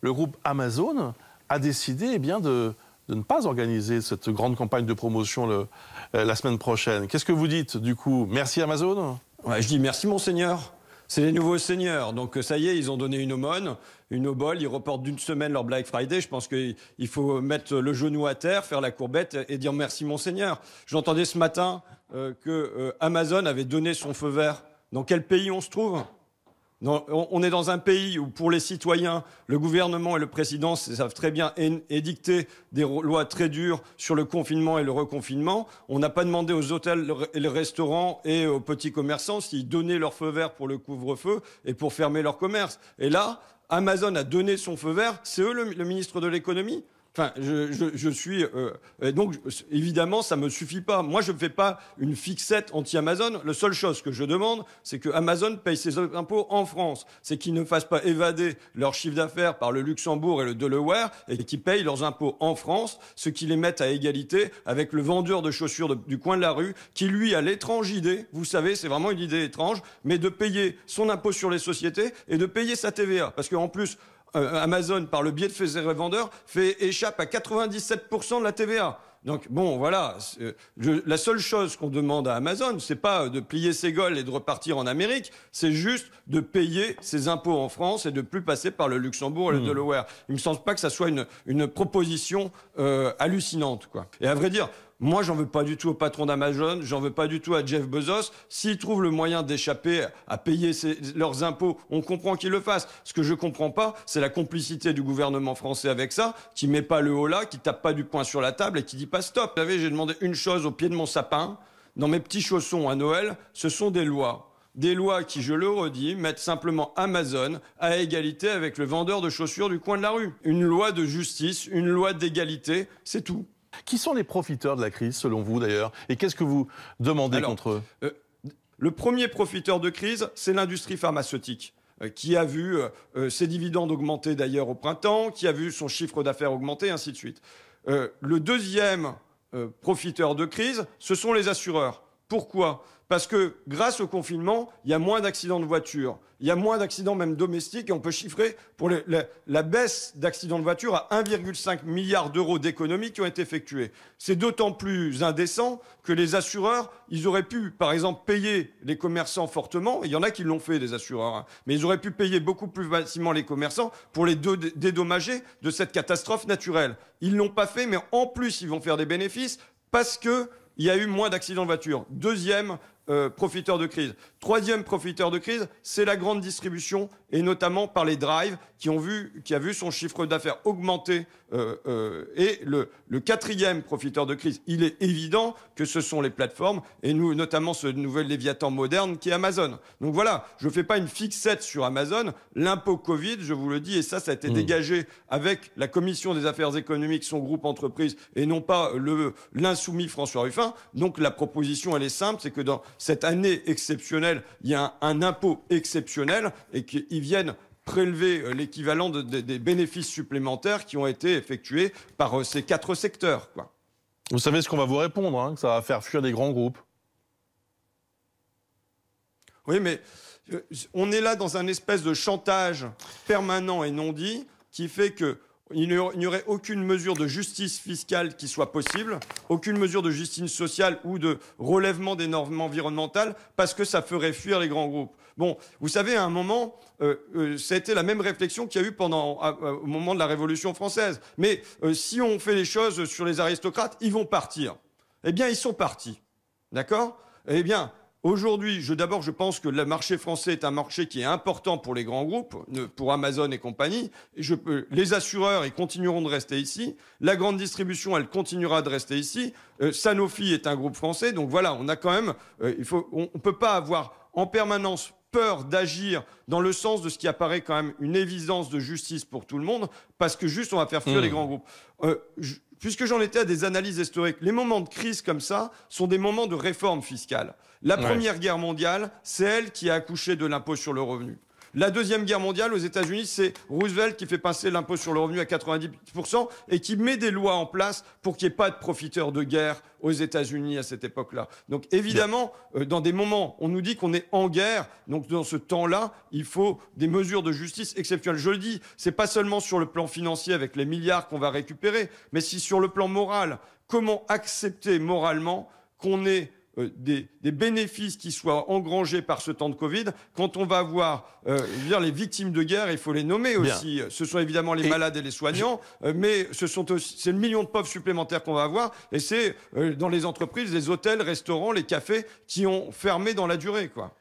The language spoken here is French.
le groupe Amazon a décidé de ne pas organiser cette grande campagne de promotion la semaine prochaine. Qu'est-ce que vous dites du coup? Merci Amazon? Ouais, je dis merci Monseigneur. C'est les nouveaux seigneurs. Donc ça y est, ils ont donné une aumône, une obole. Ils reportent d'une semaine leur Black Friday. Je pense qu'il faut mettre le genou à terre, faire la courbette et dire merci Monseigneur. J'entendais ce matin que Amazon avait donné son feu vert. Dans quel pays on se trouve? On est dans un pays où, pour les citoyens, le gouvernement et le président savent très bien édicter des lois très dures sur le confinement et le reconfinement. On n'a pas demandé aux hôtels et les restaurants et aux petits commerçants s'ils donnaient leur feu vert pour le couvre-feu et pour fermer leur commerce. Et là, Amazon a donné son feu vert. C'est eux le ministre de l'économie. Enfin, je suis... donc, évidemment, ça ne me suffit pas. Moi, je ne fais pas une fixette anti-Amazon. La seule chose que je demande, c'est que Amazon paye ses impôts en France. C'est qu'ils ne fassent pas évader leur chiffre d'affaires par le Luxembourg et le Delaware et qu'ils payent leurs impôts en France, ce qui les mette à égalité avec le vendeur de chaussures du coin de la rue qui, lui, a l'étrange idée, vous savez, c'est vraiment une idée étrange, mais de payer son impôt sur les sociétés et de payer sa TVA. Parce qu'en plus... Amazon, par le biais de ses revendeurs, échappe à 97% de la TVA. Donc bon, voilà, la seule chose qu'on demande à Amazon, c'est pas de plier ses gaules et de repartir en Amérique, c'est juste de payer ses impôts en France et de plus passer par le Luxembourg et le Delaware. Il me semble pas que ça soit une proposition hallucinante, quoi. Et à vrai dire, moi, j'en veux pas du tout au patron d'Amazon, j'en veux pas du tout à Jeff Bezos. S'ils trouvent le moyen d'échapper à payer leurs impôts, on comprend qu'ils le fassent. Ce que je comprends pas, c'est la complicité du gouvernement français avec ça, qui met pas le haut là, qui tape pas du poing sur la table et qui dit pas stop. Vous savez, j'ai demandé une chose au pied de mon sapin. Dans mes petits chaussons à Noël, ce sont des lois. Des lois qui, je le redis, mettent simplement Amazon à égalité avec le vendeur de chaussures du coin de la rue. Une loi de justice, une loi d'égalité, c'est tout. Qui sont les profiteurs de la crise, selon vous, d'ailleurs? Et qu'est-ce que vous demandez contre eux? Le premier profiteur de crise, c'est l'industrie pharmaceutique, qui a vu ses dividendes augmenter d'ailleurs au printemps, qui a vu son chiffre d'affaires augmenter, ainsi de suite. Le deuxième profiteur de crise, ce sont les assureurs. Pourquoi? Parce que grâce au confinement, il y a moins d'accidents de voiture, il y a moins d'accidents même domestiques et on peut chiffrer pour la baisse d'accidents de voiture à 1,5 milliard d'euros d'économies qui ont été effectuées. C'est d'autant plus indécent que les assureurs, ils auraient pu, par exemple, payer les commerçants fortement, et il y en a qui l'ont fait, des assureurs, hein, mais ils auraient pu payer beaucoup plus facilement les commerçants pour les dédommager de cette catastrophe naturelle. Ils ne l'ont pas fait, mais en plus, ils vont faire des bénéfices parce qu'il y a eu moins d'accidents de voiture. Deuxième profiteur de crise. Troisième profiteur de crise, c'est la grande distribution, et notamment par les drives qui a vu son chiffre d'affaires augmenter. Et le quatrième profiteur de crise, il est évident que ce sont les plateformes, et nous, notamment ce nouvel Léviathan moderne qui est Amazon. Donc voilà, je ne fais pas une fixette sur Amazon. L'impôt Covid, je vous le dis, et ça a été dégagé avec la Commission des affaires économiques, son groupe entreprise, et non pas l'insoumis François Ruffin. Donc la proposition, elle est simple, c'est que dans cette année exceptionnelle, il y a un impôt exceptionnel et qu'ils viennent prélever l'équivalent des bénéfices supplémentaires qui ont été effectués par ces 4 secteurs, quoi. Vous savez ce qu'on va vous répondre, hein, que ça va faire fuir des grands groupes. Oui, mais on est là dans un espèce de chantage permanent et non dit qui fait que il n'y aurait aucune mesure de justice fiscale qui soit possible, aucune mesure de justice sociale ou de relèvement des normes environnementales, parce que ça ferait fuir les grands groupes. Bon, vous savez, à un moment, ça a été la même réflexion qu'il y a eu au moment de la Révolution française. Mais si on fait les choses sur les aristocrates, ils vont partir. Eh bien, ils sont partis. D'accord? Eh bien... Aujourd'hui, je pense que le marché français est un marché qui est important pour les grands groupes, pour Amazon et compagnie. Les assureurs, ils continueront de rester ici. La grande distribution, elle continuera de rester ici. Sanofi est un groupe français. Donc voilà, on a quand même... on ne peut pas avoir en permanence peur d'agir dans le sens de ce qui apparaît quand même une évidence de justice pour tout le monde, parce que juste on va faire fuir les grands groupes. Puisque j'en étais à des analyses historiques, les moments de crise comme ça sont des moments de réforme fiscale. La Première Guerre mondiale, c'est elle qui a accouché de l'impôt sur le revenu. La Deuxième Guerre mondiale aux États-Unis, c'est Roosevelt qui fait passer l'impôt sur le revenu à 90% et qui met des lois en place pour qu'il n'y ait pas de profiteurs de guerre aux États-Unis à cette époque-là. Donc évidemment, dans des moments, on nous dit qu'on est en guerre, donc dans ce temps-là, il faut des mesures de justice exceptionnelles. Je le dis, c'est pas seulement sur le plan financier avec les milliards qu'on va récupérer, mais si sur le plan moral, comment accepter moralement qu'on ait des bénéfices qui soient engrangés par ce temps de Covid, quand on va voir les victimes de guerre, il faut les nommer aussi. Ce sont évidemment les malades et les soignants, mais c'est le million de pauvres supplémentaires qu'on va avoir, et c'est dans les entreprises, les hôtels, restaurants, les cafés qui ont fermé dans la durée, quoi.